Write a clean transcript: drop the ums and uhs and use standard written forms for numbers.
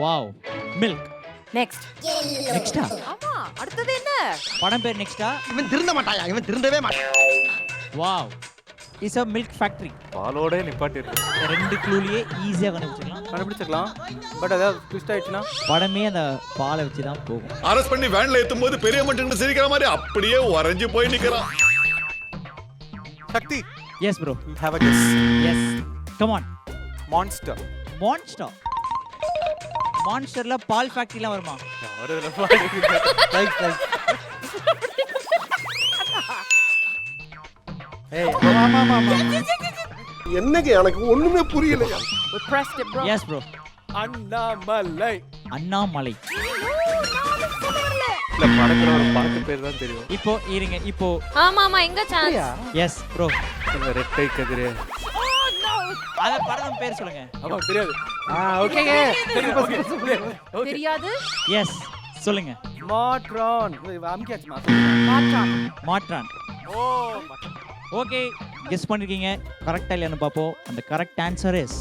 Wow. Milk. Next. நெக்ஸ்டா? ஆமா, அடுத்தது என்ன? படம் பேர் நெக்ஸ்டா? இவன் திருந்த மாட்டாயா, இவன் திருந்தவே மாட்டான். Wow. Is a milk factory. பாலோட நிப்பாட்டி இருக்கு. இந்த ரெண்டு க்ளூலயே ஈஸியா கண்டுபிடிச்சிடலாம். கண்டுபிடிச்சிக்கலாம். பட் அதாவது ட்விஸ்ட் ஆயிடுச்சுன்னா படமே அந்த பாலை வச்சு தான் போகும். அரெஸ்ட் பண்ணி வேன்ல ஏத்தும்போது பெரிய மனுஷங்க சிரிக்கிற மாதிரி அப்படியே உறைஞ்சு போய் நிக்கிறான். Shakti. Yes bro. Have a guess. Yes. Come on. Monster. Monster. மான்ஸ்டர்ல பால் ஃபேக்டரிலாம் வருமா? யாரு இதுல பாடுறீங்க? Right right. ஏய் ஆமா ஆமா ஆமா. என்னங்க எனக்கு ஒண்ணுமே புரியலையா. We pressed it, bro. Yes bro. Annamalai. Annamalai. இல்ல படத்துல ஒரு பாட்டு பேர் தான் தெரியும். இப்போ இருங்க இப்போ ஆமா ஆமா, எங்க சான்ஸ்? S bro. இந்த ரெட்டை கதிரே. அத படம் பேர் சொல்லுங்க. ஆமா தெரியாது. ஓகேங்க. தெரியாது? எஸ் சொல்லுங்க. மாட்ரான். அம்கியாச்சு மாற்றான். மாற்றான். ஓ ஓகே கெஸ் பண்ணிருக்கீங்க. கரெக்டா இல்லையான்னு பாப்போம். அந்த கரெக்ட் ஆன்சர் இஸ்